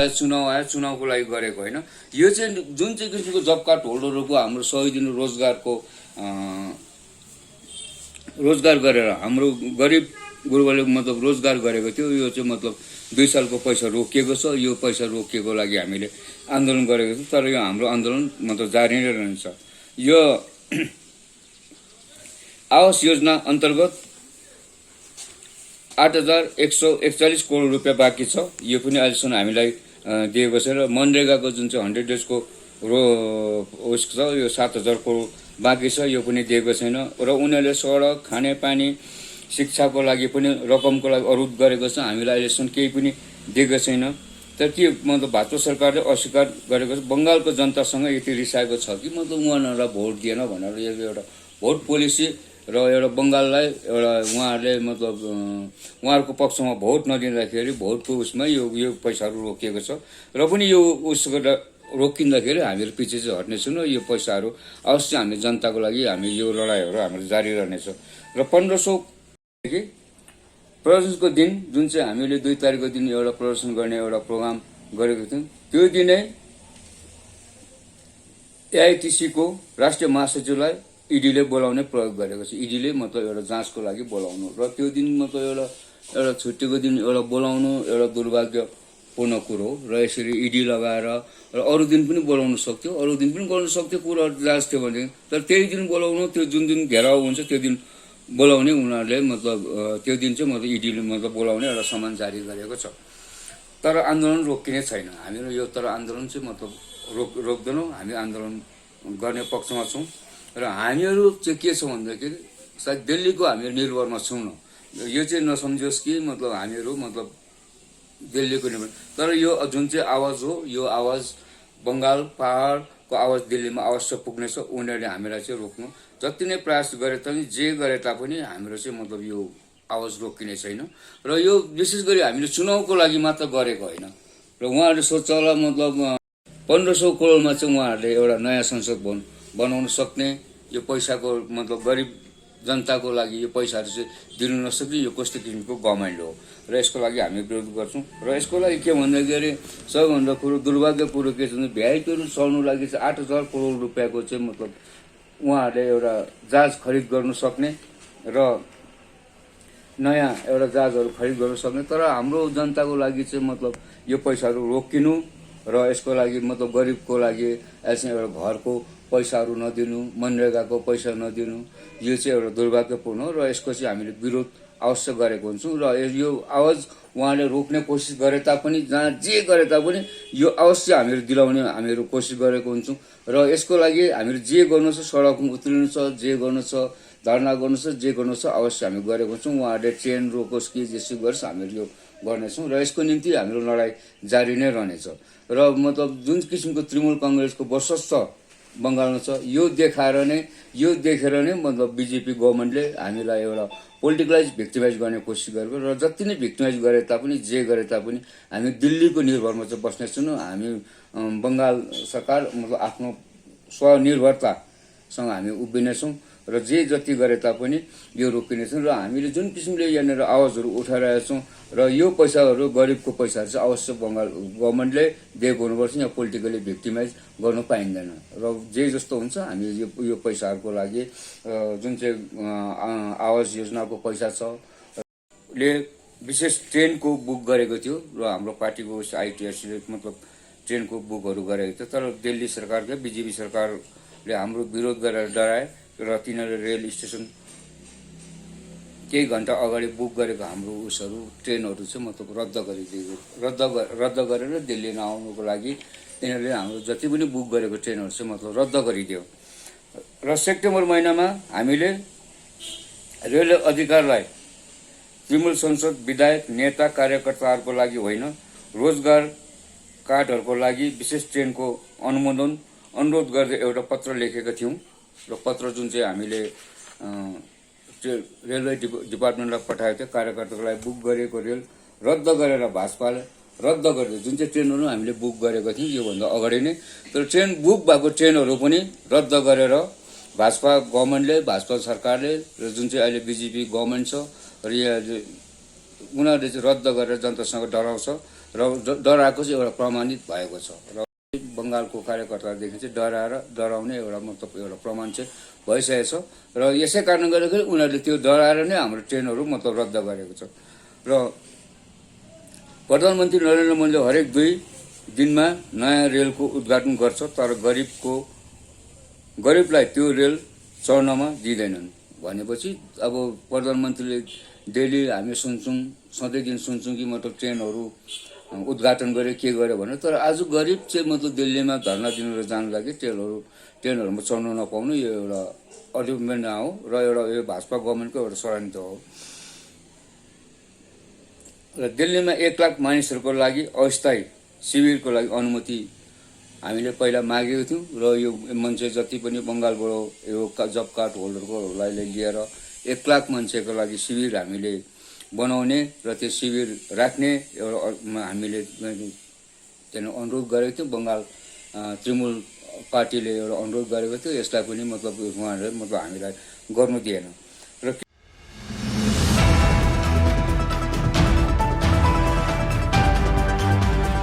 चुनाव आयो, चुनावको लागि गरेको होइन। यो चाहिँ जुन चाहिँ किसिमको जब कार्ड होल्डरहरूको हाम्रो 100 दिन रोजगार गरेर हाम्रो गरिब गुरुबाले मतलब रोजगार गरेको थियो। यो चाहिँ मतलब 2 सालको पैसा रोकिएको छ। यो पैसा रोकिएको लागि हामीले आन्दोलन गरेको छौँ, तर यो हाम्रो आन्दोलन मतलब जारी नै रहन्छ। यो आवास योजना अन्तर्गत 8,141 करोड रुपियाँ बाँकी छ। यो पनि अहिलेसम्म हामीलाई दिएको छ। र मनरेगाको जुन चाहिँ 100 डेजको उस छ, यो 7,000 करोड बाँकी छ, यो पनि दिएको छैन। र उनीहरूले सडक, खानेपानी, शिक्षाको लागि पनि रकमको लागि अनुरोध गरेको छ, हामीलाई अहिलेसम्म केही पनि दिएको छैन। तर के मतलब भाजपा सरकारले अस्वीकार गरेको छ। बङ्गालको जनतासँग यति रिसाएको छ कि मतलब उहाँहरूलाई भोट दिएन भनेर यो एउटा भोट पोलिसी र एउटा बङ्गाललाई एउटा उहाँहरूले मतलब उहाँहरूको पक्षमा भोट नदिँदाखेरि भोटको उसमा यो पैसाहरू रोकिएको छ। र पनि यो उसको रोकिँदाखेरि हामीहरू पछि चाहिँ हट्नेछौँ र यो पैसाहरू अवश्य हामी जनताको लागि हामी यो लडाइँहरू हाम्रो जारी रहनेछ। र 1500 प्रदर्शनको दिन जुन चाहिँ हामीले 2 तारिकको दिन एउटा प्रदर्शन गर्ने एउटा प्रोग्राम गरेको थियौँ, त्यो दिनै एआइटिसीको राष्ट्रिय महासचिवलाई इडीले बोलाउने प्रयोग गरेको छ। इडीले मतलब एउटा जाँचको लागि बोलाउनु र त्यो दिन मतलब एउटा छुट्टीको दिन एउटा बोलाउनु एउटा दुर्भाग्यपूर्ण कुरो हो। र यसरी इडी लगाएर र अरू दिन पनि बोलाउनु सक्थ्यो, अरू दिन पनि गर्न सक्थ्यो, कुरा जाँच थियो भने। तर त्यही दिन बोलाउनु, त्यो जुन दिन घेराउ हुन्छ त्यो दिन बोलाउने उनीहरूले मतलब त्यो दिन चाहिँ मतलब इडीले मतलब बोलाउने एउटा सम्मान जारी गरेको छ। तर आन्दोलन रोकिने छैन हामीहरू यो। तर आन्दोलन चाहिँ मतलब रोक्दैनौँ, हामी आन्दोलन गर्ने पक्षमा छौँ। र हामीहरू चाहिँ के छ भन्दाखेरि सायद दिल्लीको हामीहरू निर्भरमा छौँ न। यो चाहिँ नसम्झियोस् कि मतलब हामीहरू मतलब दिल्लीको निर्भर। तर यो जुन चाहिँ आवाज हो, यो आवाज बङ्गाल पहाडको आवाज दिल्लीमा अवश्य पुग्नेछ। उनीहरूले हामीलाई चाहिँ रोक्नु जति नै प्रयास गरे पनि जे गरे तापनि हाम्रो चाहिँ मतलब यो आवाज रोकिने छैन। र यो विशेष गरी हामीले चुनावको लागि मात्र गरेको होइन। र उहाँहरूले सोच्छ होला मतलब 1500 करोडमा चाहिँ उहाँहरूले एउटा नयाँ संसद भवन बनाउन सक्ने, यो पैसाको मतलब गरिब जनताको लागि यो पैसाहरू चाहिँ दिनु नसक्ने यो कस्तो किसिमको गभर्मेन्ट हो। र यसको लागि हामी विरोध गर्छौँ। र यसको लागि के भन्दाखेरि सबैभन्दा कुरो दुर्भाग्यपूर्ण के छ भने भ्याइपीहरू चल्नु लागि चाहिँ 8,000 करोड रुपियाँको चाहिँ मतलब उहाँहरूले एउटा जहाज खरिद गर्नु सक्ने र नयाँ एउटा जहाजहरू खरिद गर्नु सक्ने। तर हाम्रो जनताको लागि चाहिँ मतलब यो पैसाहरू रोकिनु र यसको लागि मतलब गरिबको लागि यसमा एउटा घरको पैसाहरू नदिनु, मनरेगाको पैसा नदिनु, यो चाहिँ एउटा दुर्भाग्यपूर्ण हो। र यसको चाहिँ हामीले विरोध अवश्य गरेको हुन्छौँ। र यो आवाज उहाँले रोक्ने कोसिस गरे तापनि, जहाँ जे गरे तापनि यो अवश्य हामीहरू दिलाउने हामीहरू कोसिस गरेको हुन्छौँ। र यसको लागि हामीहरू जे गर्नु छ, सडकमा उत्रिनु छ, जे गर्नु छ, धर्ना गर्नु छ, जे गर्नु छ अवश्य हामी गरेको हुन्छौँ। उहाँहरूले ट्रेन रोकोस् कि जेसुकै गर्छ हामीहरू यो गर्नेछौँ। र यसको निम्ति हाम्रो लडाइँ जारी नै रहनेछ। र मतलब जुन किसिमको तृणमूल कङ्ग्रेसको वर्चस्व बङ्गालमा छ, यो देखेर नै मतलब बिजेपी गभर्मेन्टले हामीलाई एउटा पोलिटिकलाइज भिक्टिमाइज गर्ने कोसिस गरेको। र जति नै भिक्टिमाइज गरे तापनि, जे गरे तापनि हामी दिल्लीको निर्भरमा चाहिँ बस्नेछौँ। हामी बङ्गाल सरकार मतलब आफ्नो स्वनिर्भरतासँग हामी उभिनेछौँ। र जे जति गरे तापनि यो रोकिनेछौँ। र हामीले जुन किसिमले यहाँनिर आवाजहरू उठाइरहेका छौँ र यो पैसाहरू गरिबको पैसाहरू चाहिँ अवश्य बङ्गाल गभर्मेन्टले दिएको हुनुपर्छ। यहाँ पोलिटिकली भिक्टिमाइज गर्नु पाइँदैन। र जे जस्तो हुन्छ हामी यो पैसाहरूको लागि जुन चाहिँ आवास योजनाको पैसा छ ले विशेष ट्रेनको बुक गरेको थियो। र हाम्रो पार्टीको आइटिआरसीले मतलब ट्रेनको बुकहरू गरेको थियो। तर दिल्ली सरकारले बिजेपी सरकारले हाम्रो विरोध गरेर डराए र तिनीहरूले रेल स्टेसन केही घन्टा अगाडि बुक गरेको हाम्रो उसहरू ट्रेनहरू चाहिँ मतलब रद्द गरेर दिल्ली नआउनुको लागि तिनीहरूले हाम्रो जति पनि बुक गरेको ट्रेनहरू चाहिँ मतलब रद्द गरिदियो। र सेप्टेम्बर महिनामा हामीले रेल अधिकारलाई तृणमूल संसद विधायक नेता कार्यकर्ताहरूको लागि होइन, रोजगार कार्डहरूको लागि विशेष ट्रेनको अनुरोध गर्दै एउटा पत्र लेखेका थियौँ। र पत्र जुन चाहिँ हामीले रेलवे डिपार्टमेन्टलाई पठाएको थियो, कार्यकर्ताको लागि बुक गरेको रेल रद्द गरेर भाजपाले रद्द गरिदियो। जुन चाहिँ ट्रेनहरू हामीले बुक गरेको थियौँ योभन्दा अगाडि नै, तर ट्रेन बुक भएको ट्रेनहरू पनि रद्द गरेर भाजपा गभर्मेन्टले, भाजपा सरकारले र जुन चाहिँ अहिले बिजेपी गभर्मेन्ट छ र उनीहरूले चाहिँ रद्द गरेर जनतासँग डराउँछ। र डराएको चाहिँ एउटा प्रमाणित भएको छ र बङ्गालको कार्यकर्तादेखि चाहिँ डराउने एउटा मतलब एउटा प्रमाण चाहिँ भइसकेको छ र यसै कारणले गर्दाखेरि उनीहरूले त्यो डराएर नै हाम्रो ट्रेनहरू मतलब रद्द गरेको छ र प्रधानमन्त्री नरेन्द्र मोदीले हरेक 2 दिनमा नयाँ रेलको उद्घाटन गर्छ तर गरिबलाई त्यो रेल चढ्नमा दिँदैनन् भनेपछि अब प्रधानमन्त्रीले डेली हामी सुन्छौँ सधैँ दिन सुन्छौँ कि मतलब ट्रेनहरू उद्घाटन गरे के गर्यो भने तर आज गरिब चाहिँ मतलब दिल्लीमा धर्ना दिनेर जानु लागि ट्रेनहरूमा चढ्नु नपाउनु यो एउटा अडुमेन्ट हो र एउटा यो भाजपा गभर्मेन्टको एउटा षड्यन्त्र हो र दिल्लीमा 1 लाख मानिसहरूको लागि अस्थायी शिविरको लागि अनुमति हामीले पहिला मागेको थियौँ र यो मान्छे जति पनि बङ्गालबाट यो जब कार्ड होल्डरकोलाई लिएर 1 लाख मान्छेको लागि शिविर हामीले बनाउने र त्यो शिविर राख्ने एउटा हामीले त्यहाँ अनुरोध गरेको थियौँ बङ्गाल तृणमूल पार्टीले एउटा अनुरोध गरेको थियो यसलाई पनि मतलब उहाँहरूले मतलब हामीलाई गर्नु दिएन